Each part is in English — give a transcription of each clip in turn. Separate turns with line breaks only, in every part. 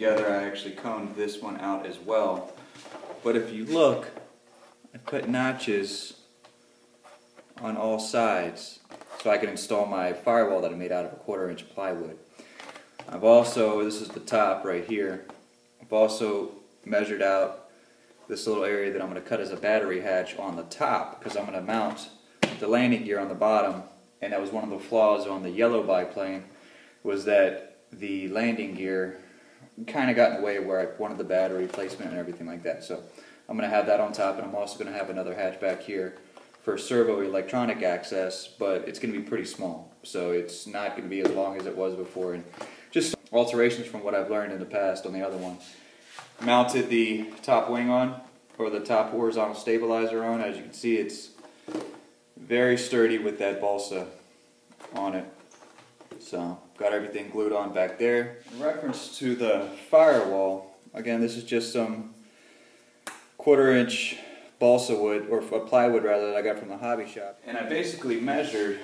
together, I actually coned this one out as well. But if you look, I put notches on all sides so I can install my firewall that I made out of a 1/4 inch plywood. I've also, this is the top right here, I've also measured out this little area that I'm going to cut as a battery hatch on the top, because I'm going to mount the landing gear on the bottom. And that was one of the flaws on the yellow biplane, was that the landing gear kind of got in the way where I wanted the battery placement and everything like that. So I'm going to have that on top, and I'm also going to have another hatch back here for servo electronic access, but it's going to be pretty small, so it's not going to be as long as it was before. And just alterations from what I've learned in the past on the other one. Mounted the top wing on, or the top horizontal stabilizer on. As you can see, it's very sturdy with that balsa on it. So, got everything glued on back there. In reference to the firewall, again, this is just some 1/4 inch balsa wood, or plywood rather, that I got from the hobby shop. And I basically measured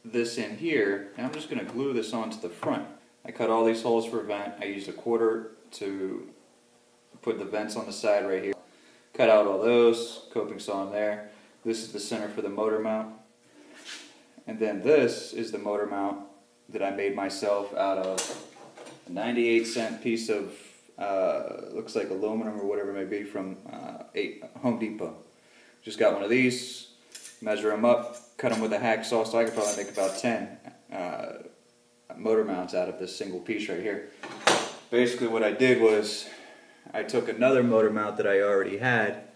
this in here, and I'm just going to glue this onto the front. I cut all these holes for vent. I used a 1/4 to put the vents on the side right here. Cut out all those, coping saw in there. This is the center for the motor mount. And then this is the motor mount that I made myself out of a 98-cent piece of, looks like aluminum or whatever it may be, from Home Depot. Just got one of these, measure them up, cut them with a hacksaw, so I could probably make about 10 motor mounts out of this single piece right here. Basically what I did was I took another motor mount that I already had,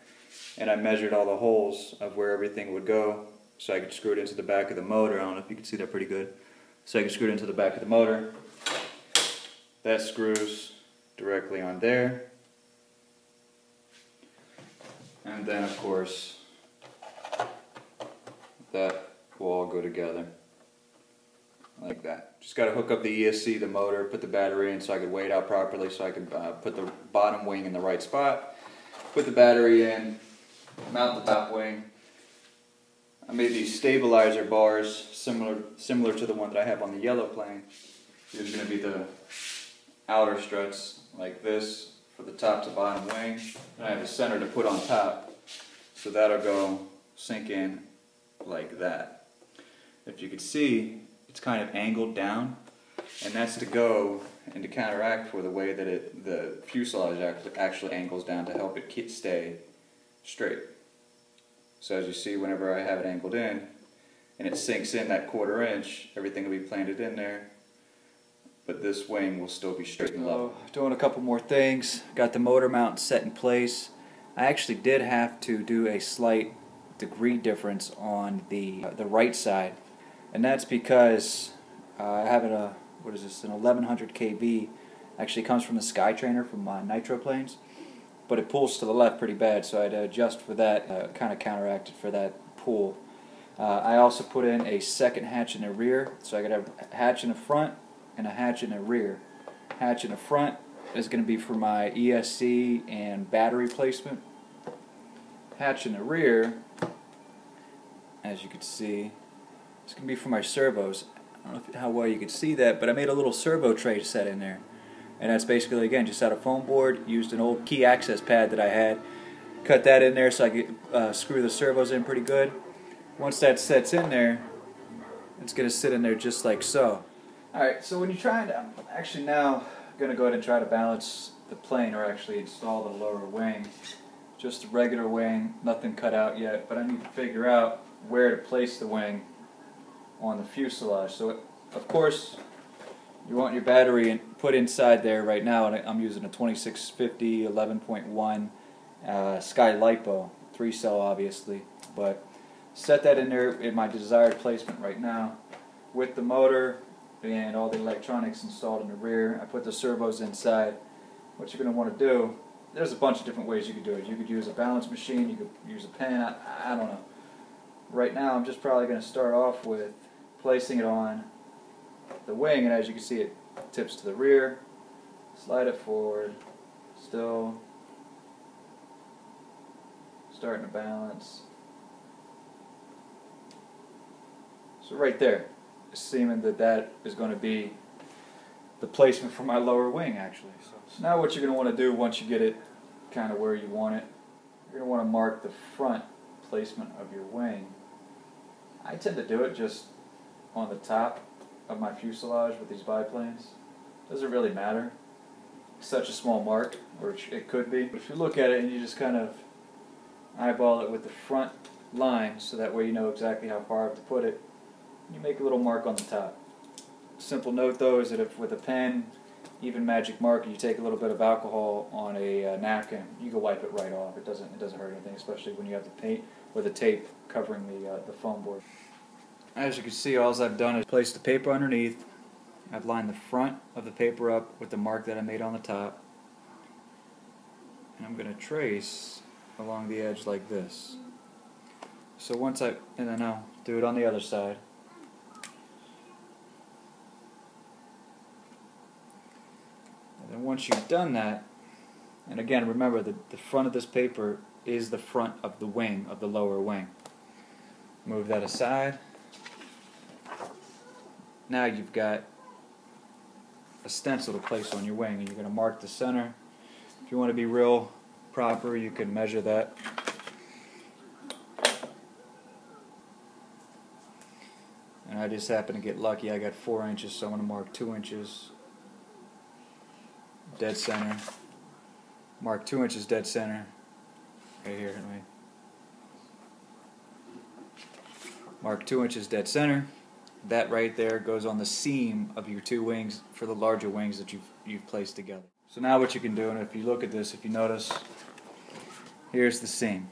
and I measured all the holes of where everything would go so I could screw it into the back of the motor. I don't know if you can see that pretty good. So I can screw it into the back of the motor. That screws directly on there. And then of course that will all go together like that. Just got to hook up the ESC, the motor, put the battery in so I could weigh it out properly, so I could put the bottom wing in the right spot, put the battery in, mount the top wing. I made these stabilizer bars similar to the one that I have on the yellow plane. These are going to be the outer struts like this for the top to bottom wing. And I have a center to put on top, so that'll go sink in like that. If you could see, it's kind of angled down, and that's to go and to counteract for the way that the fuselage actually angles down to help it stay straight. So as you see, whenever I have it angled in and it sinks in that 1/4 inch, everything will be planted in there, but this wing will still be straight and level. Doing a couple more things. Got the motor mount set in place. I actually did have to do a slight degree difference on the right side, and that's because I have an 1100 kV. Actually comes from the Skytrainer from Nitro planes, but it pulls to the left pretty bad, so I had to adjust for that, kind of counteracted for that pull. I also put in a second hatch in the rear, so I could have a hatch in the front and a hatch in the rear. Hatch in the front is going to be for my ESC and battery placement. Hatch in the rear, as you can see, it's going to be for my servos. I don't know how well you can see that, but I made a little servo tray set in there. And that's basically, again, just out of foam board. Used an old key access pad that I had. Cut that in there so I could screw the servos in pretty good. Once that sets in there, it's going to sit in there just like so. Alright, so when you're trying to, I'm actually now going to go ahead and try to balance the plane, or actually install the lower wing. Just a regular wing, nothing cut out yet, but I need to figure out where to place the wing on the fuselage. So, of course, you want your battery put inside there right now, and I'm using a 2650 11.1 Sky LiPo, 3-cell obviously, but set that in there in my desired placement right now with the motor and all the electronics installed in the rear. I put the servos inside. What you're going to want to do, there's a bunch of different ways you could do it. You could use a balance machine, you could use a pen, I don't know. Right now I'm just probably going to start off with placing it on the wing, and as you can see, it tips to the rear, slide it forward, still starting to balance. So right there, assuming that that is going to be the placement for my lower wing actually. So now what you're going to want to do once you get it kind of where you want it, you're going to want to mark the front placement of your wing. I tend to do it just on the top of my fuselage with these biplanes. Doesn't really matter. It's such a small mark, or it could be. But if you look at it and you just kind of eyeball it with the front line so that way you know exactly how far to put it, you make a little mark on the top. Simple note though is that if with a pen, even magic marker, you take a little bit of alcohol on a napkin, you can wipe it right off. It doesn't hurt anything, especially when you have the paint or the tape covering the foam board. As you can see, all I've done is place the paper underneath. I've lined the front of the paper up with the mark that I made on the top. And I'm going to trace along the edge like this. So once and then I'll do it on the other side. And then once you've done that, and again remember the front of this paper is the front of the wing, of the lower wing. Move that aside. Now you've got a stencil to place on your wing, and you're going to mark the center. If you want to be real proper, you can measure that. And I just happen to get lucky. I got 4 inches, so I'm going to mark 2 inches dead center. Mark 2 inches dead center. Right here. Mark 2 inches dead center. That right there goes on the seam of your 2 wings for the larger wings that you've placed together. So now what you can do, and if you look at this, if you notice, here's the seam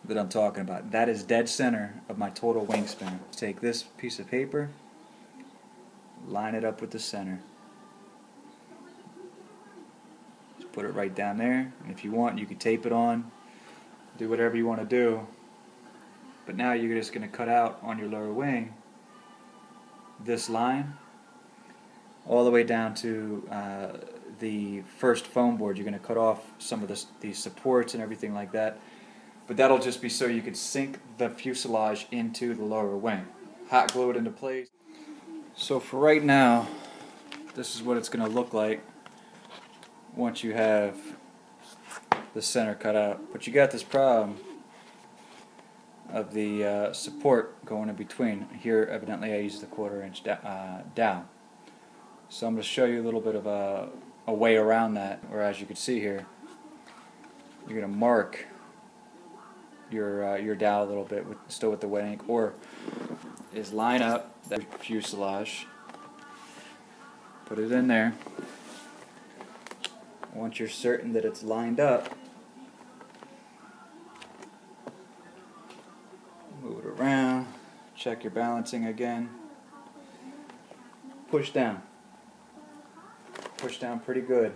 that I'm talking about. That is dead center of my total wingspan. Take this piece of paper, line it up with the center. Just put it right down there, and if you want, you can tape it on, do whatever you want to do. But now you're just going to cut out on your lower wing this line all the way down to the first foam board. You're going to cut off some of the supports and everything like that, but that'll just be so you could sink the fuselage into the lower wing, hot glue it into place. So for right now, this is what it's going to look like once you have the center cut out. But you got this problem of the support going in between. Here evidently I used the 1/4 inch down. So I'm going to show you a little bit of a way around that, or as you can see here, you're going to mark your dowel a little bit, still with the wet ink, or is line up that fuselage, put it in there. Once you're certain that it's lined up, move it around, check your balancing again, push down pretty good.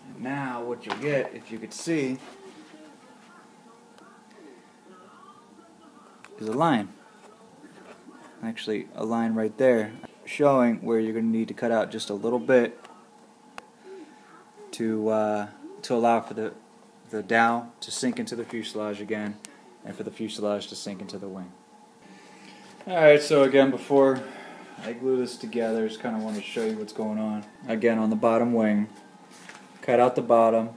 And now what you'll get, if you could see, is a line. Actually a line right there showing where you're going to need to cut out just a little bit to allow for the dowel to sink into the fuselage again, and for the fuselage to sink into the wing. Alright, so again, before I glue this together, I just kind of want to show you what's going on. Again, on the bottom wing, cut out the bottom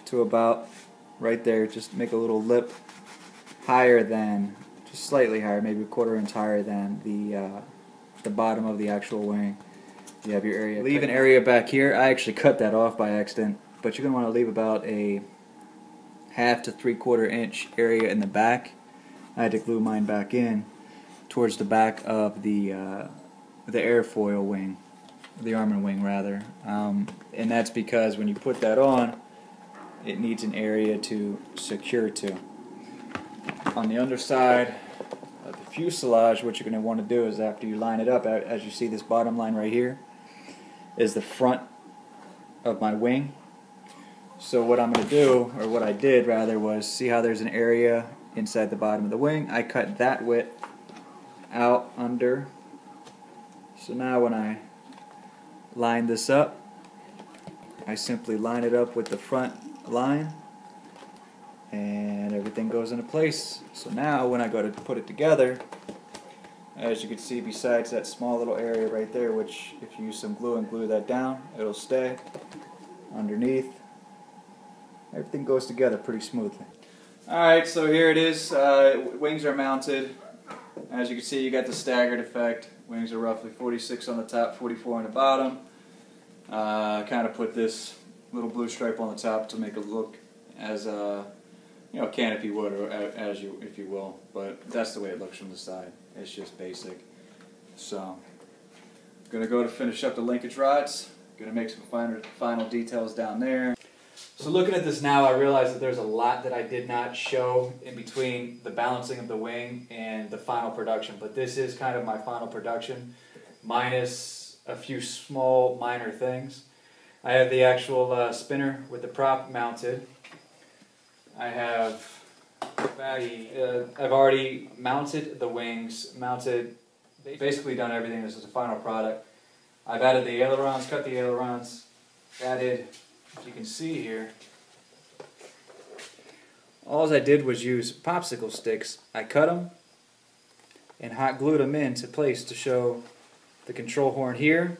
to about right there. Just make a little lip higher than, just slightly higher, maybe 1/4 inch higher than the bottom of the actual wing. You have your area. Leave an area back here. I actually cut that off by accident, but you're going to want to leave about a 1/2 to 3/4 inch area in the back. I had to glue mine back in towards the back of the airfoil wing, the Armin wing rather, and that's because when you put that on, it needs an area to secure to. On the underside of the fuselage, what you're going to want to do is, after you line it up, as you see this bottom line right here, is the front of my wing. So what I'm going to do, or what I did rather, was see how there's an area inside the bottom of the wing. I cut that width out under. So now when I line this up, I simply line it up with the front line, and everything goes into place. So now when I go to put it together, As you can see, besides that small little area right there, which if you use some glue and glue that down, it'll stay underneath. Everything goes together pretty smoothly. Alright, so here it is. Wings are mounted. As you can see, you got the staggered effect. Wings are roughly 46 on the top, 44 on the bottom. Kind of put this little blue stripe on the top to make it look as a canopy would, or if you will. But that's the way it looks from the side. It's just basic. So, I'm gonna go to finish up the linkage rods. Gonna make some final details down there. So looking at this now, I realize that there's a lot that I did not show in between the balancing of the wing and the final production. But this is kind of my final production, minus a few small minor things. I have the actual spinner with the prop mounted. I have I've already mounted the wings, basically done everything. This is the final product. I've added the ailerons, cut the ailerons, added, if you can see here, all I did was use popsicle sticks. I cut them and hot glued them into place to show the control horn here,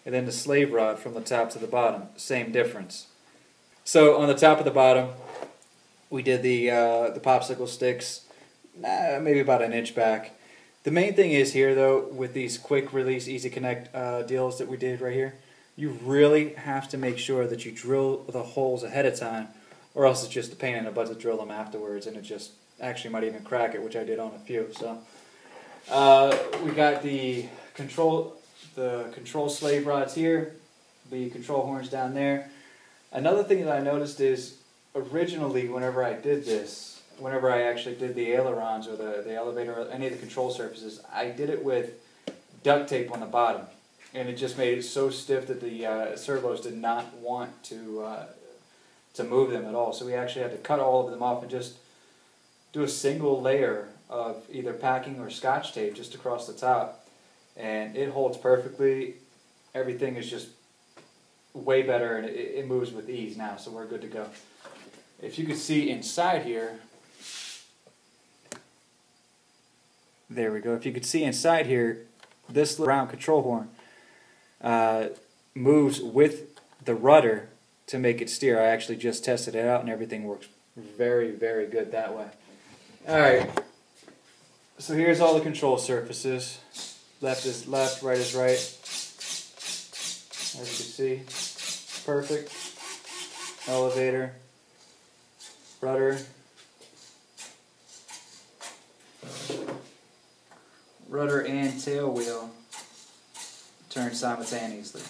and then the slave rod from the top to the bottom, same difference. So on the top of the bottom, we did the popsicle sticks, maybe about an inch back. The main thing is here, though, with these quick release, easy connect deals that we did right here, you really have to make sure that you drill the holes ahead of time, or else it's just a pain in the butt to drill them afterwards, and it just actually might even crack it, which I did on a few. So we got the control slave rods here, the control horns down there. Another thing that I noticed is, originally, whenever I did this, whenever I actually did the ailerons or the elevator or any of the control surfaces, I did it with duct tape on the bottom, and it just made it so stiff that the servos did not want to move them at all. So we actually had to cut all of them off and just do a single layer of either packing or scotch tape just across the top, and it holds perfectly. Everything is just way better, and it moves with ease now, so we're good to go. If you can see inside here, there we go. If you could see inside here, this round control horn moves with the rudder to make it steer. I actually just tested it out, and everything works very, very good that way. Alright, so here's all the control surfaces. Left is left, right is right. As you can see, perfect. Elevator, rudder, and tail wheel turn simultaneously.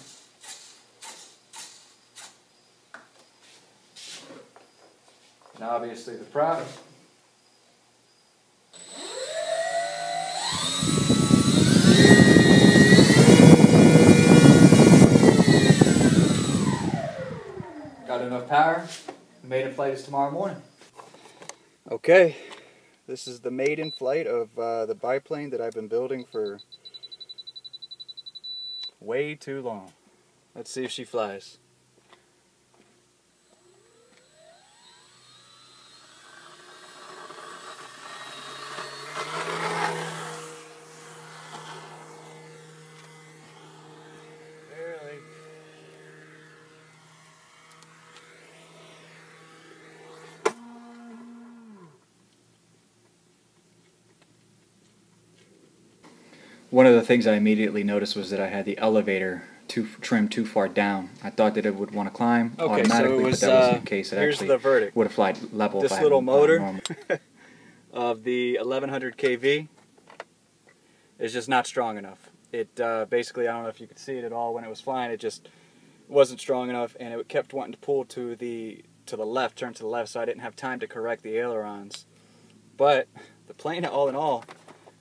And obviously the prop. Got enough power. The maiden flight is tomorrow morning. Okay, this is the maiden flight of the biplane that I've been building for way too long. Let's see if she flies. One of the things I immediately noticed was that I had the elevator trimmed too far down. I thought that it would want to climb automatically, but that wasn't the case. It actually would have flied level. This little motor of the 1100 kV is just not strong enough. It basically, I don't know if you could see it at all when it was flying, it just wasn't strong enough, and it kept wanting to pull to the left, turn to the left, so I didn't have time to correct the ailerons. But the plane, all in all,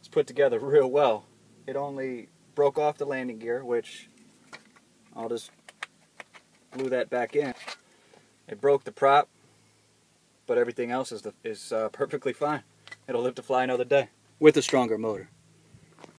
is put together real well. It only broke off the landing gear, which I'll just glue that back in. It broke the prop, but everything else is perfectly fine. It'll live to fly another day with a stronger motor.